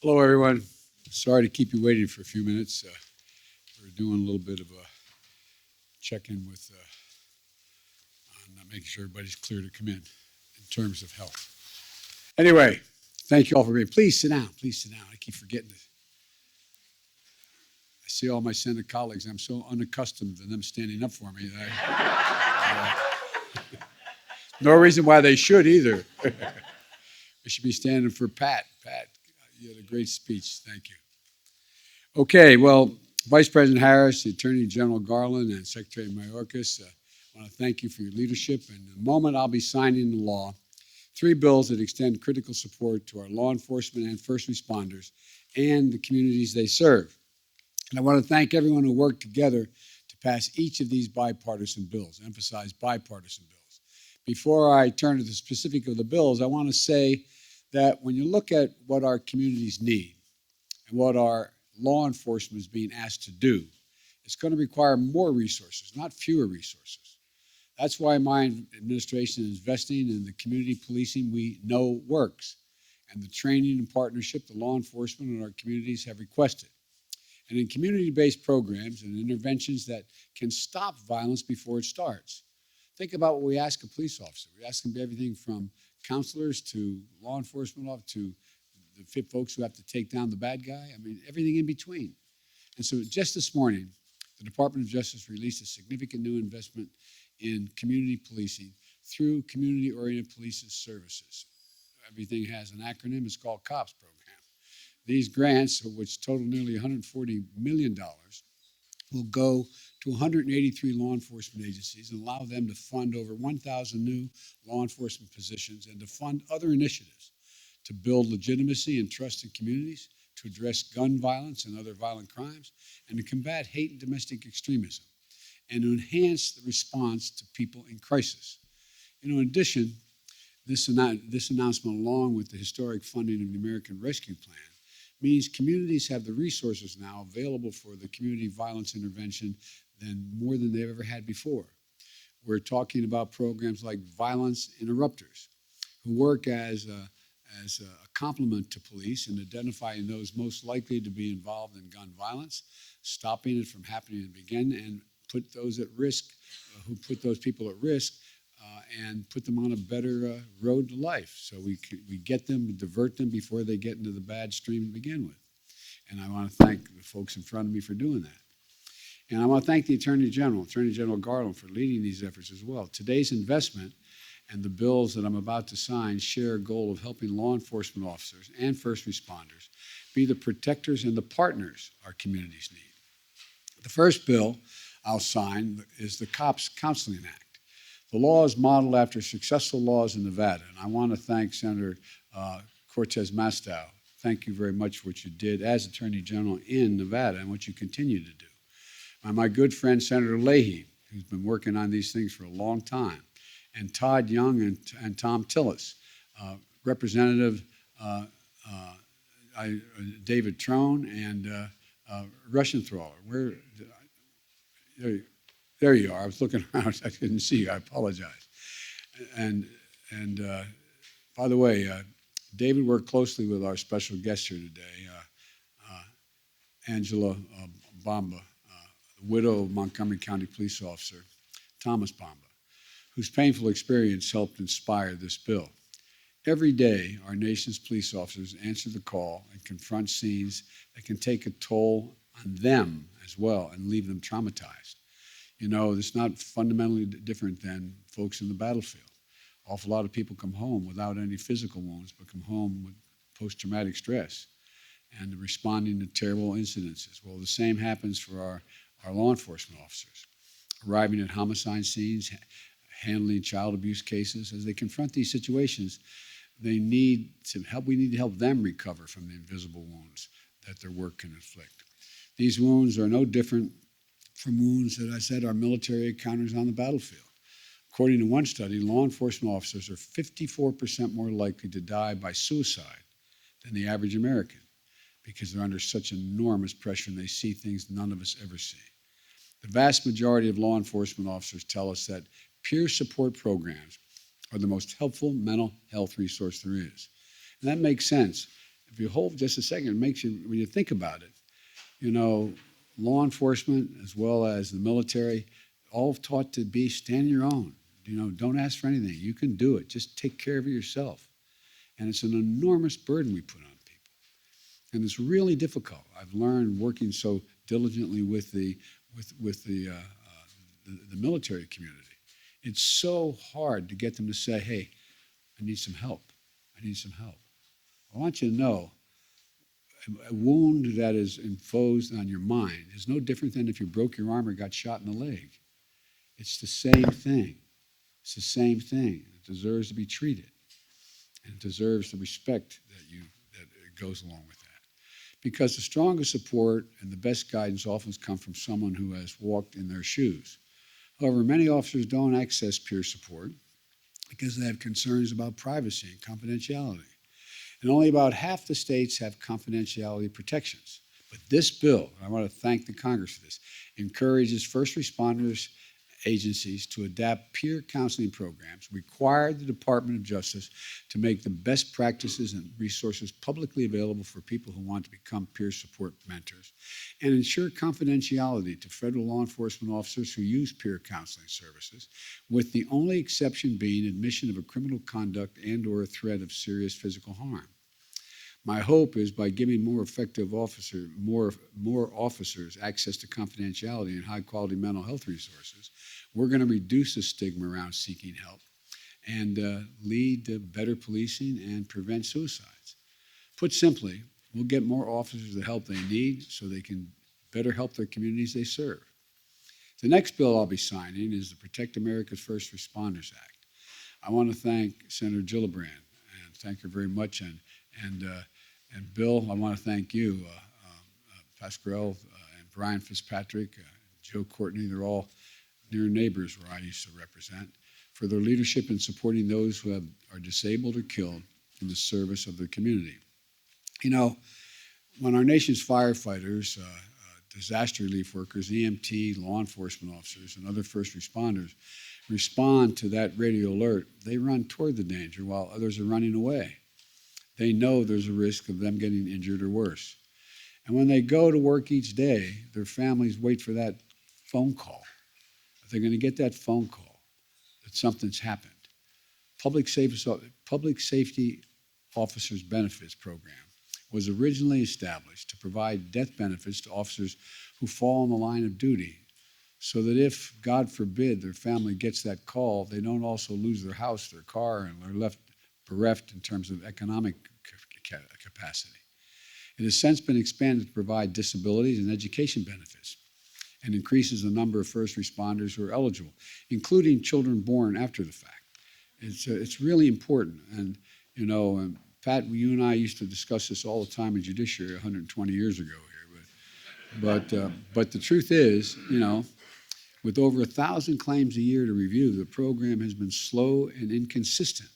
Hello, everyone. Sorry to keep you waiting for a few minutes. We're doing a little bit of a check-in with on making sure everybody's clear to come in terms of health. Anyway, thank you all for being. Please sit down. Please sit down. I keep forgetting this. I see all my Senate colleagues. I'm so unaccustomed to them standing up for me. No reason why they should either. We should be standing for Pat. Pat, you had a great speech. Thank you. Okay, well, Vice President Harris, the Attorney General Garland, and Secretary Mayorkas, I want to thank you for your leadership. And in a moment, I'll be signing into law 3 bills that extend critical support to our law enforcement and first responders and the communities they serve. And I want to thank everyone who worked together to pass each of these bipartisan bills, emphasize bipartisan bills. Before I turn to the specific of the bills, I want to say that when you look at what our communities need and what our law enforcement is being asked to do, it's going to require more resources, not fewer resources. That's why my administration is investing in the community policing we know works and the training and partnership the law enforcement and our communities have requested. And in community-based programs and interventions that can stop violence before it starts. Think about what we ask a police officer. We ask them everything from counselors to law enforcement officers to the fit folks who have to take down the bad guy. I mean, everything in between. And so just this morning, the Department of Justice released a significant new investment in community policing through community-oriented police services. Everything has an acronym. It's called COPS program. These grants, which total nearly $140 million, will go to 183 law enforcement agencies and allow them to fund over 1,000 new law enforcement positions and to fund other initiatives to build legitimacy and trust in communities, to address gun violence and other violent crimes, and to combat hate and domestic extremism, and to enhance the response to people in crisis. In addition, this announcement, along with the historic funding of the American Rescue Plan, means communities have the resources now available for the community violence intervention more than they've ever had before. We're talking about programs like violence interrupters, who work as a complement to police in identifying those most likely to be involved in gun violence, stopping it from happening to begin, and put those at risk, who put those people at risk, and put them on a better road to life. So we get them, divert them before they get into the bad stream to begin with. And I want to thank the folks in front of me for doing that. And I want to thank the Attorney General Garland, for leading these efforts as well. Today's investment and the bills that I'm about to sign share a goal of helping law enforcement officers and first responders be the protectors and the partners our communities need. The first bill I'll sign is the COPS Counseling Act. The law is modeled after successful laws in Nevada, and I want to thank Senator Cortez Masto. Thank you very much for what you did as Attorney General in Nevada and what you continue to do. And my good friend, Senator Leahy, who's been working on these things for a long time, and Todd Young and Tom Tillis, Representative David Trone, and Rushenthaler. There you are. I was looking around. I couldn't see you. I apologize. And by the way, David worked closely with our special guest here today, Angela Bamba, the widow of Montgomery County Police Officer Thomas Bamba, whose painful experience helped inspire this bill. Every day, our nation's police officers answer the call and confront scenes that can take a toll on them as well and leave them traumatized. It's not fundamentally different than folks in the battlefield. An awful lot of people come home without any physical wounds, but come home with post-traumatic stress and responding to terrible incidences. Well, the same happens for our law enforcement officers, arriving at homicide scenes, handling child abuse cases. As they confront these situations, we need to help them recover from the invisible wounds that their work can inflict. These wounds are no different from wounds that I said our military encounters on the battlefield. According to one study, law enforcement officers are 54% more likely to die by suicide than the average American because they're under such enormous pressure and they see things none of us ever see. The vast majority of law enforcement officers tell us that peer support programs are the most helpful mental health resource there is. And that makes sense. if you hold just a second, it makes you, when you think about it, you know, law enforcement as well as the military, all taught to be stand your own. You know, don't ask for anything. You can do it. Just take care of it yourself. And it's an enormous burden we put on people. And it's really difficult. I've learned working so diligently with the military community. It's so hard to get them to say, hey, I need some help. I need some help. I want you to know a wound that is imposed on your mind is no different than if you broke your arm or got shot in the leg. It's the same thing. It's the same thing. It deserves to be treated. And it deserves the respect that goes along with that. Because the strongest support and the best guidance often come from someone who has walked in their shoes. However, many officers don't access peer support because they have concerns about privacy and confidentiality. And only about half the states have confidentiality protections. But this bill, and I want to thank the Congress for this, encourages first responders agencies to adapt peer counseling programs, require the Department of Justice to make the best practices and resources publicly available for people who want to become peer support mentors, and ensure confidentiality to federal law enforcement officers who use peer counseling services, with the only exception being admission of a criminal conduct and or a threat of serious physical harm. My hope is by giving more officers access to confidentiality and high-quality mental health resources, we're going to reduce the stigma around seeking help and lead to better policing and prevent suicides. Put simply, we'll get more officers the help they need so they can better help their communities they serve. The next bill I'll be signing is the Protect America's First Responders Act. I want to thank Senator Gillibrand, and thank her very much, and Bill, I want to thank you, Pasquale and Brian Fitzpatrick, Joe Courtney. They're all near neighbors where I used to represent, for their leadership in supporting those who are disabled or killed in the service of their community. You know, when our nation's firefighters, disaster relief workers, EMT, law enforcement officers, and other first responders respond to that radio alert, they run toward the danger while others are running away. They know there's a risk of them getting injured or worse. And when they go to work each day, their families wait for that phone call. They're going to get that phone call that something's happened. Public Safety Officers Benefits Program was originally established to provide death benefits to officers who fall in the line of duty, so that if, God forbid, their family gets that call, they don't also lose their house, their car, and are left bereft in terms of economic capacity. It has since been expanded to provide disabilities and education benefits, and increases the number of first responders who are eligible, including children born after the fact. It's really important. And, you know, Pat, you and I used to discuss this all the time in judiciary 120 years ago here. But the truth is, you know, with over 1,000 claims a year to review, the program has been slow and inconsistent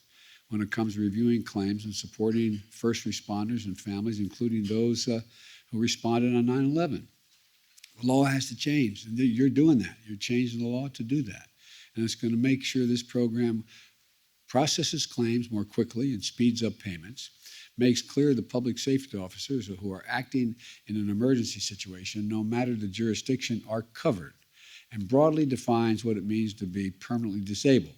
when it comes to reviewing claims and supporting first responders and families, including those who responded on 9/11. The law has to change, and you're doing that. You're changing the law to do that. And it's going to make sure this program processes claims more quickly and speeds up payments, makes clear the public safety officers who are acting in an emergency situation, no matter the jurisdiction, are covered, and broadly defines what it means to be permanently disabled.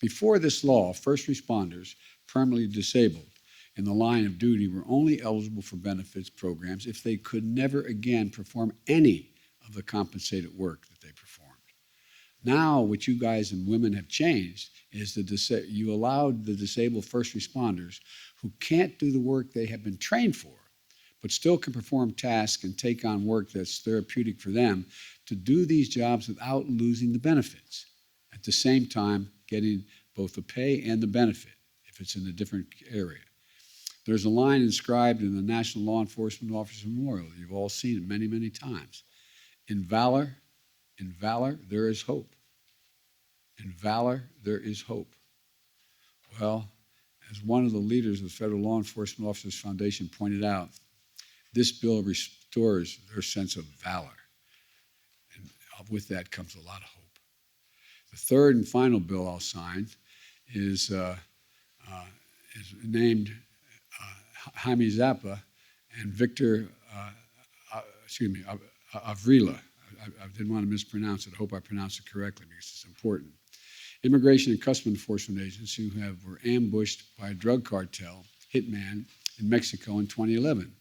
Before this law, first responders permanently disabled in the line of duty were only eligible for benefits programs if they could never again perform any of the compensated work that they performed. Now, what you guys and women have changed is you allowed the disabled first responders who can't do the work they have been trained for, but still can perform tasks and take on work that's therapeutic for them, to do these jobs without losing the benefits. At the same time, getting both the pay and the benefit if it's in a different area. There's a line inscribed in the National Law Enforcement Officer Memorial. You've all seen it many, many times. In valor, there is hope. In valor, there is hope. Well, as one of the leaders of the Federal Law Enforcement Officers Foundation pointed out, this bill restores their sense of valor. And with that comes a lot of hope. The third and final bill I'll sign is named Jaime Zappa and Victor, Avrila. I didn't want to mispronounce it. I hope I pronounced it correctly because it's important. Immigration and Customs Enforcement agents who were ambushed by a drug cartel hitman in Mexico in 2011.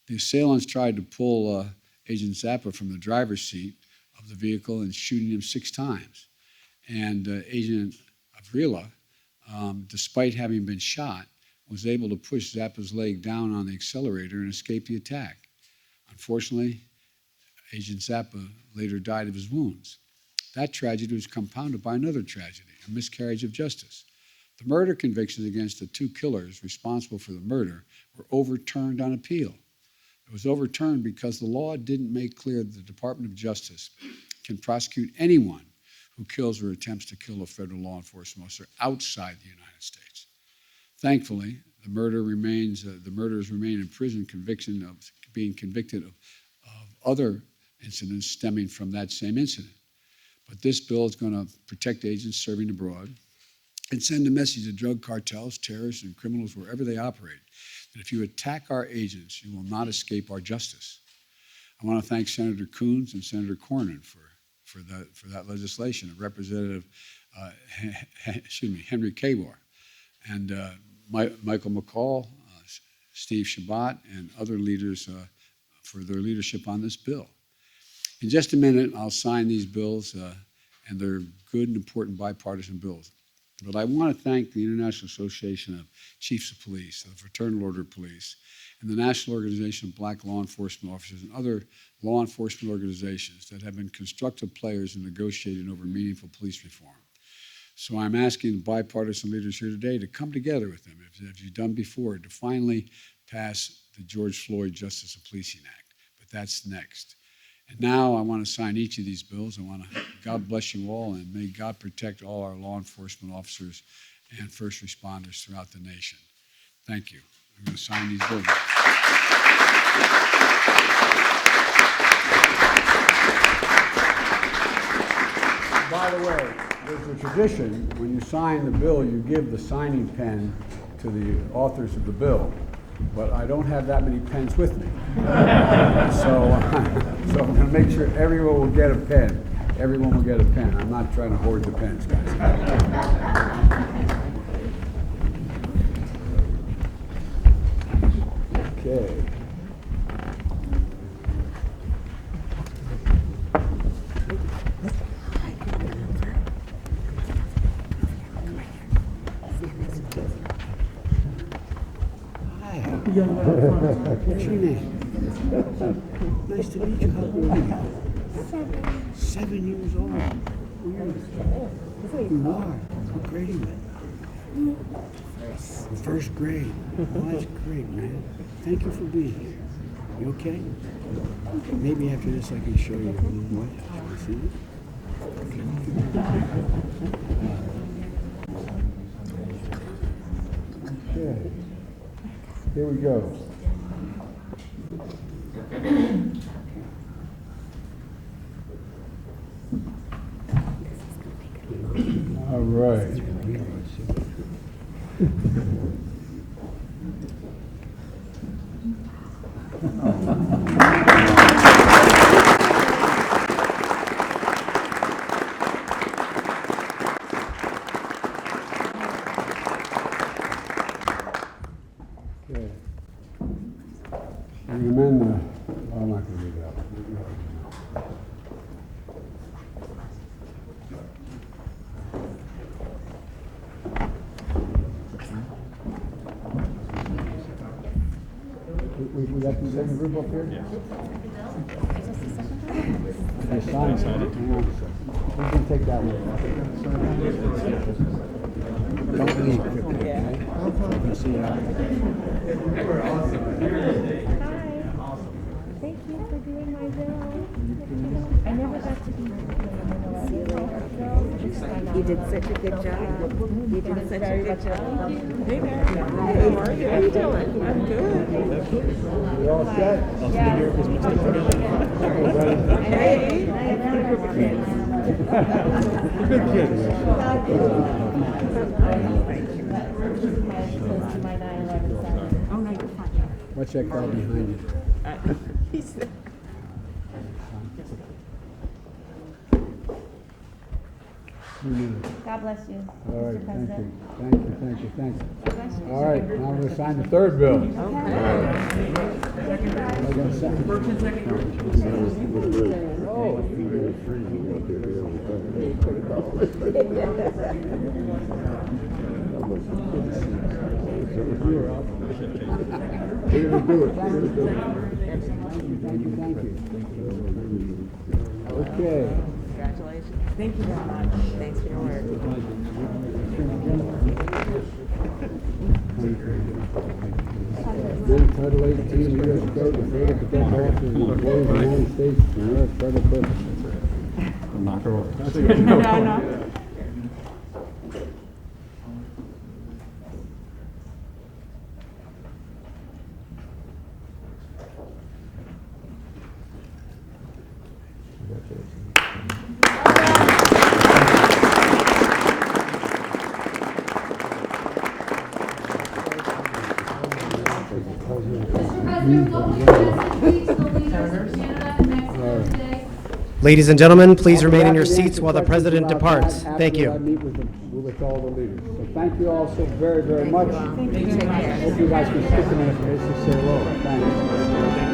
The assailants tried to pull Agent Zappa from the driver's seat of the vehicle and shooting him 6 times. And Agent Avrila, despite having been shot, was able to push Zappa's leg down on the accelerator and escape the attack. Unfortunately, Agent Zappa later died of his wounds. That tragedy was compounded by another tragedy, a miscarriage of justice. The murder convictions against the 2 killers responsible for the murder were overturned on appeal. It was overturned because the law didn't make clear that the Department of Justice can prosecute anyone who kills or attempts to kill a federal law enforcement officer outside the United States. Thankfully, the murderers remain in prison, being convicted of other incidents stemming from that same incident. But this bill is going to protect agents serving abroad and send a message to drug cartels, terrorists, and criminals wherever they operate, that if you attack our agents, you will not escape our justice. I want to thank Senator Coons and Senator Cornyn for that legislation, and Representative Henry Kawar, and Michael McCall, Steve Shabbat, and other leaders for their leadership on this bill. In just a minute, I'll sign these bills, and they're good and important bipartisan bills. But I want to thank the International Association of Chiefs of Police, the Fraternal Order of Police, and the National Organization of Black Law Enforcement Officers and other law enforcement organizations that have been constructive players in negotiating over meaningful police reform. So I'm asking the bipartisan leaders here today to come together with them, as you've done before, to finally pass the George Floyd Justice of Policing Act. But that's next. And now I want to sign each of these bills. God bless you all, and may God protect all our law enforcement officers and first responders throughout the nation. Thank you. I'm going to sign these bills. By the way, there's a tradition, when you sign the bill, you give the signing pen to the authors of the bill. But I don't have that many pens with me. So I'm going to make sure everyone will get a pen. Everyone will get a pen. I'm not trying to hoard the pens, guys. Okay. What's your name? Nice to meet you. How old are you? 7 years old. You are. What grade are you in? First grade. Well, that's great, man. Thank you for being here. You okay? Maybe after this I can show you a little more. See it? Okay. Here we go. All right. I'm not going to do that. We got the second group up here? Yeah. They signed it. We can take that one. Don't leave quickly, okay? Let's see how. Thank you for doing my bill. I never got to be You did such a good job. You did such a good job. Hey there. Hey, how are you doing? I'm good. You all set? Yeah. Hey. Good kids. My 9/11 son. Oh, nice Watch that guy behind you. God bless you, All right, Mr. thank you. President. Thank you, thank you, thank you. God bless you. All right, now we're going to sign the third bill. Okay. First and second. We're going to do it. Thank you, thank you. Okay. Congratulations. Thank you very much. Thanks for your work. Title 18, U.S. Code, the further protect officers and employees of the United States for U.S. federal purposes. Knock her off. Yeah, I know. Ladies and gentlemen, please remain in your seats while the president departs. Thank After I you. meet with all the leaders. So thank you all so very, very much. Thank you. Take care. Hope you guys can stick a minute for this to say hello. Thanks.